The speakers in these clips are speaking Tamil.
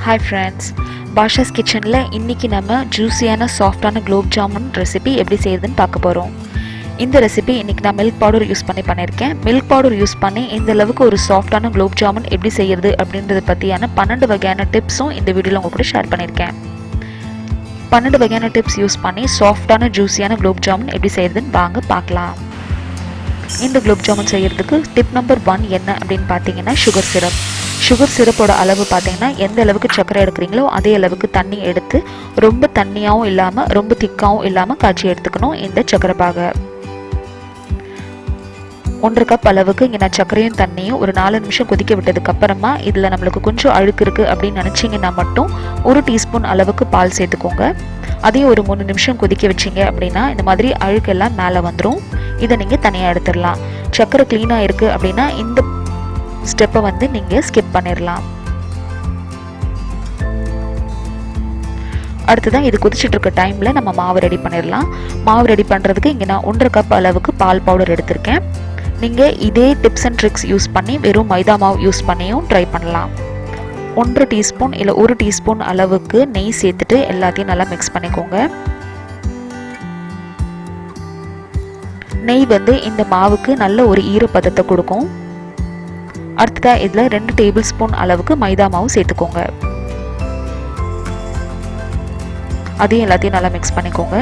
Hi friends, Basha's Kitchenல இன்னைக்கு நம்ம ஜூஸியான சாஃப்டான குலோப் ஜாமுன் ரெசிபி எப்படி செய்யறதுன்னு பார்க்க போறோம். இந்த ரெசிபி இன்னைக்கு நான் மில்க் பவுடர் யூஸ் பண்ணிருக்கேன். மில்க் பவுடர் யூஸ் பண்ணி இந்த அளவுக்கு ஒரு சாஃப்டான குலோப் ஜாமுன் எப்படி செய்யறது அப்படின்றத பத்தியான 12 வகையான டிப்ஸும் இந்த வீடியோல உங்க கூட ஷேர் பண்ணிருக்கேன். 12 வகையான டிப்ஸ் யூஸ் பண்ணி சாஃப்டான ஜூஸியான குலோப் ஜாமுன் எப்படி செய்யறதுன்னு வாங்க பார்க்கலாம். இந்த குலோப் ஜாமுன் செய்யறதுக்கு டிப் நம்பர் 1 என்ன அப்படின்னு பார்த்தீங்கன்னா சுகர் சிரப். சுகர் சிரப்போட அளவு பார்த்தீங்கன்னா எந்த அளவுக்கு சர்க்கரை எடுக்கிறீங்களோ அதே அளவுக்கு தண்ணி எடுத்து ரொம்ப தண்ணியாகவும் இல்லாமல் ரொம்ப திக்காகவும் இல்லாமல் காய்ச்சி எடுத்துக்கணும். இந்த சர்க்கரை பாகை 1 கப் அளவுக்கு இங்கே நான் சர்க்கரையும் தண்ணியும் ஒரு 4 நிமிஷம் கொதிக்க விட்டதுக்கு அப்புறமா இதில் நம்மளுக்கு கொஞ்சம் அழுக்கு இருக்குது அப்படின்னு நினச்சிங்கன்னா மட்டும் 1 டீஸ்பூன் அளவுக்கு பால் சேர்த்துக்கோங்க. அதையும் ஒரு 3 நிமிஷம் கொதிக்க வச்சிங்க அப்படின்னா இந்த மாதிரி அழுக்கெல்லாம் மேலே வந்துடும். இதை நீங்கள் தனியாக எடுத்துடலாம். சர்க்கரை க்ளீனாக இருக்குது அப்படின்னா இந்த ஸ்டெப்பை வந்து நீங்கள் ஸ்கிப் பண்ணிடலாம். அடுத்ததான் இது கொதிச்சுட்டு இருக்க டைமில் நம்ம மாவு ரெடி பண்ணிடலாம். மாவு ரெடி பண்ணுறதுக்கு இங்கே நான் 1 கப் அளவுக்கு பால் பவுடர் எடுத்திருக்கேன். நீங்கள் இதே டிப்ஸ் அண்ட் ட்ரிக்ஸ் யூஸ் பண்ணி வெறும் மைதா மாவு யூஸ் பண்ணியும் ட்ரை பண்ணலாம். 1 டீஸ்பூன் இல்லை 1 டீஸ்பூன் அளவுக்கு நெய் சேர்த்துட்டு எல்லாத்தையும் நல்லா மிக்ஸ் பண்ணிக்கோங்க. நெய் வந்து இந்த மாவுக்கு நல்ல ஒரு ஈரப்பதத்தை கொடுக்கும். அடுத்ததாக இதில் 2 டேபிள் ஸ்பூன் அளவுக்கு மைதா மாவு சேர்த்துக்கோங்க. அதையும் எல்லாத்தையும் நல்லா மிக்ஸ் பண்ணிக்கோங்க.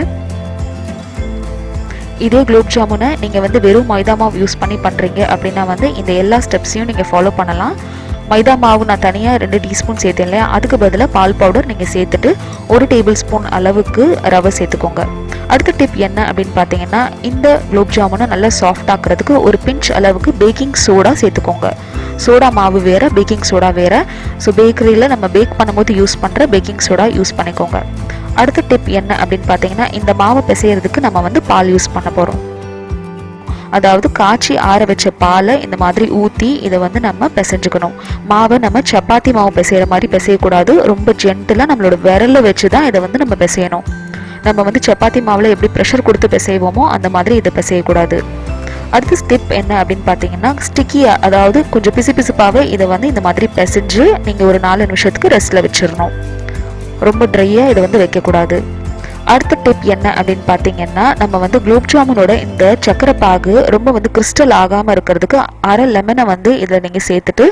இதே குலோப் ஜாமுனை நீங்கள் வந்து வெறும் மைதா மாவு யூஸ் பண்ணி பண்ணுறீங்க அப்படின்னா வந்து இந்த எல்லா ஸ்டெப்ஸையும் நீங்கள் ஃபாலோ பண்ணலாம். மைதா மாவு நான் தனியாக 2 டீஸ்பூன் சேர்த்தேன் இல்லையா, அதுக்கு பதிலாக பால் பவுடர் நீங்கள் சேர்த்துட்டு 1 டேபிள் ஸ்பூன் அளவுக்கு ரவை சேர்த்துக்கோங்க. அடுத்த டிப் என்ன அப்படின்னு பார்த்தீங்கன்னா இந்த குலோப் ஜாமுனை நல்லா சாஃப்ட் ஆக்குறதுக்கு ஒரு பிஞ்ச் அளவுக்கு பேக்கிங் சோடா சேர்த்துக்கோங்க. சோடா மாவு வேறு, பேக்கிங் சோடா வேறு. ஸோ பேக்கரியில் நம்ம பேக் பண்ணும்போது யூஸ் பண்ணுற பேக்கிங் சோடா யூஸ் பண்ணிக்கோங்க. அடுத்த டிப் என்ன அப்படின்னு பார்த்தீங்கன்னா இந்த மாவை பிசைகிறதுக்கு நம்ம வந்து பால் யூஸ் பண்ண போகிறோம். அதாவது காய்ச்சி ஆற வச்ச பாலை இந்த மாதிரி ஊற்றி இதை வந்து நம்ம பிசைஞ்சுக்கணும். மாவை நம்ம சப்பாத்தி மாவு பிசைகிற மாதிரி பிசையக்கூடாது. ரொம்ப ஜென்டிலாக நம்மளோட விரலை வச்சு தான் இதை வந்து நம்ம பிசையணும். நம்ம வந்து சப்பாத்தி மாவில் எப்படி ப்ரெஷர் கொடுத்து பிசைவோமோ அந்த மாதிரி இதை பிசையக்கூடாது. அடுத்த ஸ்டெப் என்ன அப்படின்னு பார்த்தீங்கன்னா ஸ்டிக்கியாக, அதாவது கொஞ்சம் பிசுபிசுப்பாகவே இதை வந்து இந்த மாதிரி பிசைஞ்சு நீங்கள் ஒரு 4 நிமிஷத்துக்கு ரெஸ்ட்டில் வச்சிடணும். ரொம்ப ட்ரையாக இதை வந்து வைக்கக்கூடாது. அடுத்த டிப் என்ன அப்படின்னு பார்த்தீங்கன்னா நம்ம வந்து குலோப் ஜாமுனோட இந்த சக்கரை பாகு ரொம்ப வந்து கிறிஸ்டல் ஆகாமல் இருக்கிறதுக்கு அரை லெமனை வந்து இதில் நீங்கள் சேர்த்துட்டு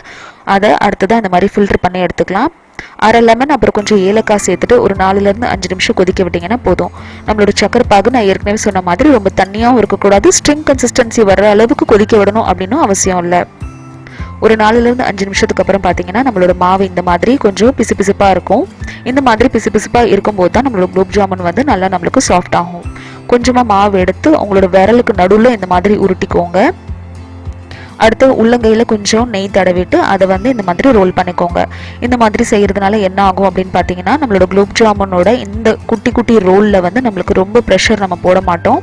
அதை அடுத்ததான் இந்த மாதிரி ஃபில்டர் பண்ணி எடுத்துக்கலாம். அரை லெமன் அப்புறம் கொஞ்சம் ஏலக்காய் சேர்த்துட்டு ஒரு 4லேருந்து 5 நிமிஷம் கொதிக்க விட்டிங்கன்னா போதும். நம்மளோட சக்கரை பாகு நான் ஏற்கனவே சொன்ன மாதிரி ரொம்ப தண்ணியாகவும் இருக்கக்கூடாது, ஸ்ட்ரிங் கன்சிஸ்டன்சி வர்ற அளவுக்கு கொதிக்க விடணும் அப்படின்னும் அவசியம் இல்லை. ஒரு 4லேருந்து 5 நிமிஷத்துக்கு அப்புறம் பார்த்தீங்கன்னா நம்மளோட மாவு இந்த மாதிரி கொஞ்சம் பிசுபிசுப்பாக இருக்கும். இந்த மாதிரி பிசுபிசுப்பாக இருக்கும்போது தான் நம்மளோட குலோப் ஜாமுன் வந்து நல்லா நம்மளுக்கு சாஃப்ட் ஆகும். கொஞ்சமாக மாவு எடுத்து உங்களோட விரலுக்கு நடுவில் இந்த மாதிரி உருட்டிக்கோங்க. அடுத்து உள்ளங்கையில் கொஞ்சம் நெய் தடவிட்டு அதை வந்து இந்த மாதிரி ரோல் பண்ணிக்கோங்க. இந்த மாதிரி செய்கிறதுனால என்ன ஆகும் அப்படின்னு பார்த்தீங்கன்னா நம்மளோட குலோப் ஜாமுனோட இந்த குட்டி குட்டி ரோலில் வந்து நம்மளுக்கு ரொம்ப ப்ரெஷர் நம்ம போட மாட்டோம்.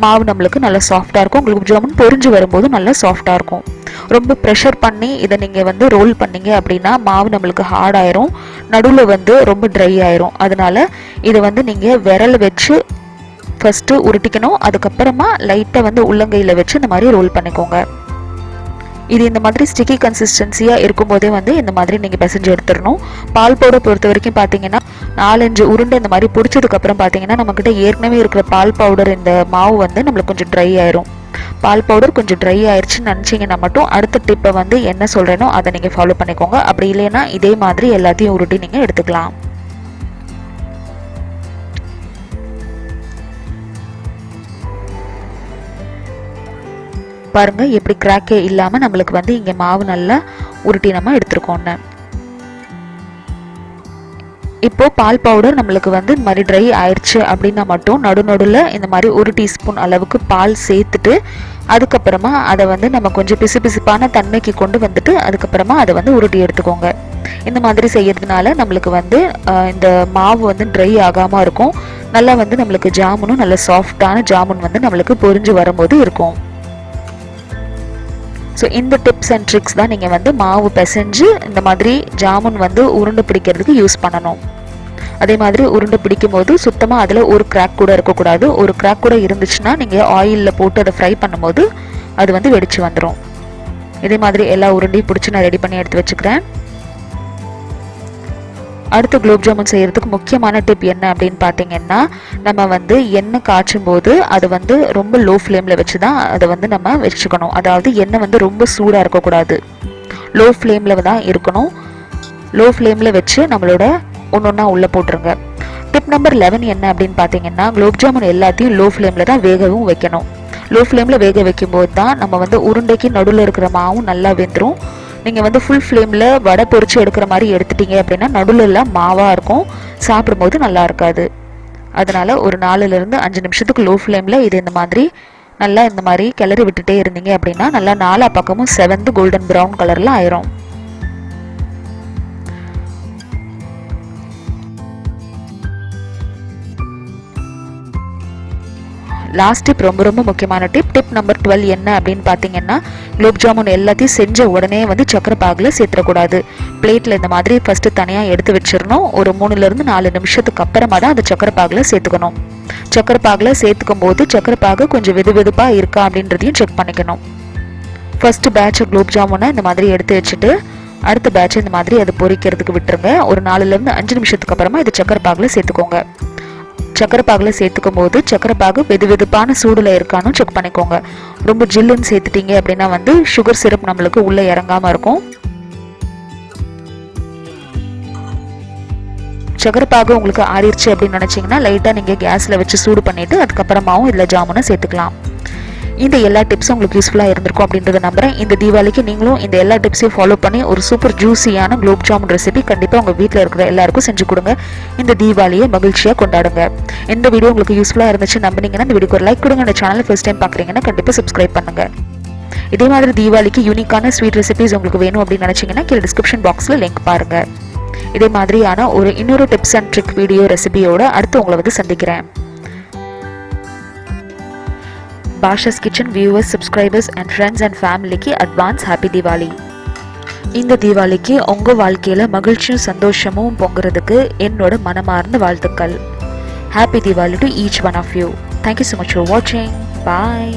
மாவு நம்மளுக்கு நல்லா சாஃப்டாக இருக்கும். குலோப் ஜாமுன் பொரிஞ்சு வரும்போது நல்லா சாஃப்டாக இருக்கும். ரொம்ப ப்ரெஷர் பண்ணி இதை நீங்கள் வந்து ரோல் பண்ணீங்க அப்படின்னா மாவு நம்மளுக்கு ஹார்ட் ஆயிரும், நடுவில் வந்து ரொம்ப ட்ரை ஆயிரும். அதனால இதை வந்து நீங்கள் விரல் வச்சு ஃபஸ்ட்டு உருட்டிக்கணும். அதுக்கப்புறமா லைட்டாக வந்து உள்ளங்கையில் வச்சு இந்த மாதிரி ரோல் பண்ணிக்கோங்க. இது இந்த மாதிரி ஸ்டிக்கி கன்சிஸ்டன்சியாக இருக்கும்போதே வந்து இந்த மாதிரி நீங்கள் பிசைஞ்சு எடுத்துடணும். பால் பவுடர் பொறுத்த வரைக்கும் பார்த்தீங்கன்னா 4-5 உருண்டை இந்த மாதிரி பிடிச்சதுக்கப்புறம் பார்த்தீங்கன்னா நம்மக்கிட்ட ஏற்கனவே இருக்கிற பால் பவுடர் இந்த மாவு வந்து நம்மளுக்கு கொஞ்சம் ட்ரை ஆயிரும். பால் பவுடர் கொஞ்சம் ட்ரை ஆயிடுச்சுன்னு நினச்சிங்கன்னா மட்டும் அடுத்த டிப்பை வந்து என்ன சொல்கிறேனோ அதை நீங்கள் ஃபாலோ பண்ணிக்கோங்க. அப்படி இல்லைன்னா இதே மாதிரி எல்லாத்தையும் உருட்டி நீங்கள் எடுத்துக்கலாம். பாருங்க எப்படி கிராக்கே இல்லாமல் நம்மளுக்கு வந்து இங்கே மாவு நல்லா உருட்டி நம்ம எடுத்துருக்கோன்னு. இப்போ பால் பவுடர் நம்மளுக்கு வந்து இந்த மாதிரி ட்ரை ஆயிடுச்சு அப்படின்னா மட்டும் நடுநடுவில் இந்த மாதிரி 1 டீஸ்பூன் அளவுக்கு பால் சேர்த்துட்டு அதுக்கப்புறமா அதை வந்து நம்ம கொஞ்சம் பிசுபிசுப்பான தன்மைக்கு கொண்டு வந்துட்டு அதுக்கப்புறமா அதை வந்து உருட்டி எடுத்துக்கோங்க. இந்த மாதிரி செய்யறதுனால நம்மளுக்கு வந்து இந்த மாவு வந்து ட்ரை ஆகாமல் இருக்கும். நல்லா வந்து நம்மளுக்கு ஜாமுனும் நல்ல சாஃப்டான ஜாமுன் வந்து நம்மளுக்கு பொரிஞ்சு வரும்போது இருக்கும். ஸோ இந்த டிப்ஸ் அண்ட் ட்ரிக்ஸ் தான் நீங்கள் வந்து மாவு பிசைஞ்சு இந்த மாதிரி ஜாமுன் வந்து உருண்டை பிடிக்கிறதுக்கு யூஸ் பண்ணணும். அதே மாதிரி உருண்டை பிடிக்கும் போது சுத்தமாக அதில் ஒரு கிராக் கூட இருக்கக்கூடாது. ஒரு கிராக் கூட இருந்துச்சுன்னா நீங்கள் ஆயிலில் போட்டு அதை ஃப்ரை பண்ணும்போது அது வந்து வெடிச்சு வந்துடும். இதே மாதிரி எல்லா உருண்டையும் பிடிச்சி நான் ரெடி பண்ணி எடுத்து வச்சுக்கிறேன். அடுத்து குலோப் ஜாமுன் செய்கிறதுக்கு முக்கியமான டிப் என்ன அப்படின்னு பார்த்தீங்கன்னா, நம்ம வந்து எண்ணெய் காய்ச்சும் போது அது வந்து ரொம்ப லோ ஃப்ளேமில் வச்சு தான் அதை வந்து நம்ம வச்சுக்கணும். அதாவது எண்ணெய் வந்து ரொம்ப சூடாக இருக்கக்கூடாது, லோ ஃப்ளேமில் தான் இருக்கணும். லோ ஃப்ளேமில் வச்சு நம்மளோட ஒன்று ஒன்றா உள்ளே போட்டுருங்க. டிப் நம்பர் 11 என்ன அப்படின்னு பார்த்தீங்கன்னா, குலோப் ஜாமுன் எல்லாத்தையும் லோ ஃப்ளேமில் தான் வேகவும் வைக்கணும். லோ ஃப்ளேமில் வேக வைக்கும்போது தான் நம்ம வந்து உருண்டைக்கு நடுவில் இருக்கிற மாவும் நல்லா வெந்துடும். நீங்கள் வந்து ஃபுல் ஃப்ளேமில் வடை பொரிச்சு எடுக்கிற மாதிரி எடுத்துட்டீங்க அப்படின்னா நடுவில் எல்லாம் மாவாக இருக்கும், சாப்பிடும்போது நல்லா இருக்காது. அதனால் ஒரு 4லேருந்து 5 நிமிஷத்துக்கு லோ ஃப்ளேமில் இது இந்த மாதிரி கிளறி விட்டுட்டே இருந்தீங்க அப்படின்னா நல்லா 4 பக்கமும் செவந்து கோல்டன் ப்ரௌன் கலரில் ஆயிரும். லாஸ்ட் டிப் ரொம்ப ரொம்ப முக்கியமான டிப். டிப் நம்பர் 12 என்ன அப்படின்னு பார்த்தீங்கன்னா, குலோப் ஜாமுன் எல்லாத்தையும் செஞ்ச உடனே வந்து சக்கரை பாகில் சேர்த்துடக்கூடாது. பிளேட்டில் இந்த மாதிரி ஃபஸ்ட்டு தனியாக எடுத்து வச்சிடணும். ஒரு 3லேருந்து 4 நிமிஷத்துக்கு அப்புறமா தான் அது சக்கரை பாகில் சேர்த்துக்கணும். சக்கரை பாகில் சேர்த்துக்கும் போது சக்கரை பாகு கொஞ்சம் வெது வெதுப்பாக இருக்கா அப்படின்றதையும் செக் பண்ணிக்கணும். ஃபஸ்ட்டு பேட்ச் குலோப் ஜாமுனை இந்த மாதிரி எடுத்து வச்சுட்டு அடுத்த பேட்ச் இந்த மாதிரி அது பொரிக்கிறதுக்கு விட்டுருங்க. ஒரு 4லேருந்து 5 நிமிஷத்துக்கு அப்புறமா இது சக்கரை பாகில் சேர்த்துக்கோங்க. சக்கரை பாகில் சேர்த்துக்கும் போது சக்கரை பாகு வெது வெதுப்பான சூடில் இருக்கான்னு செக் பண்ணிக்கோங்க. ரொம்ப ஜில்லுன்னு சேர்த்துட்டீங்க அப்படின்னா வந்து சுகர் சிரப் நம்மளுக்கு உள்ளே இறங்காமல் இருக்கும். சக்கரை பாகு உங்களுக்கு ஆறிடுச்சு அப்படின்னு நினச்சிங்கன்னா லைட்டாக நீங்கள் கேஸில் வச்சு சூடு பண்ணிவிட்டு அதுக்கப்புறமாவும் இதில் ஜாமுனை சேர்த்துக்கலாம். இந்த எல்லா டிப்ஸும் உங்களுக்கு யூஸ்ஃபுல்லாக இருந்திருக்கும் அப்படின்றத நம்புறேன். இந்த தீபாவளிக்கு நீங்களும் இந்த எல்லா டிப்ஸையும் ஃபாலோ பண்ணி ஒரு சூப்பர் ஜூஸியான குலோப் ஜாமுன் ரெசிபி கண்டிப்பாக உங்கள் வீட்டில் இருக்கிற எல்லாருக்கும் செஞ்சு கொடுங்க. இந்த தீபாவளியை மகிழ்ச்சியாக கொண்டாடுங்க. இந்த வீடியோ உங்களுக்கு யூஸ்ஃபுல்லாக இருந்துச்சு நம்பினீங்கன்னா இந்த வீடியோக்கு ஒரு லைக் கொடுங்க. இந்த சேனலை ஃபர்ஸ்ட் டைம் பார்க்குறீங்கன்னா கண்டிப்பாக சப்ஸ்கிரைப் பண்ணுங்கள். இதே மாதிரி தீபாவளிக்கு யூனிக்கான ஸ்வீட் ரெசிபிஸ் உங்களுக்கு வேணும் அப்படின்னு நினச்சிங்கன்னா கீழே டிஸ்கிரிப்ஷன் பாக்ஸில் லிங்க் பாருங்கள். இதே மாதிரியான இன்னொரு டிப்ஸ் அண்ட் ட்ரிக் வீடியோ ரெசிபியோட அடுத்து உங்களை வந்து சந்திக்கிறேன். Basha's kitchen viewers, subscribers and friends and ஃபேமிலிக்கு அட்வான்ஸ் ஹாப்பி தீபாவளி. இந்த தீபாவளிக்கு உங்கள் வாழ்க்கையில் மகிழ்ச்சியும் சந்தோஷமும் பொங்குறதுக்கு என்னோட மனமார்ந்த வாழ்த்துக்கள். Happy Deepavali to each one of you. Thank you so much for வாட்சிங். பாய்.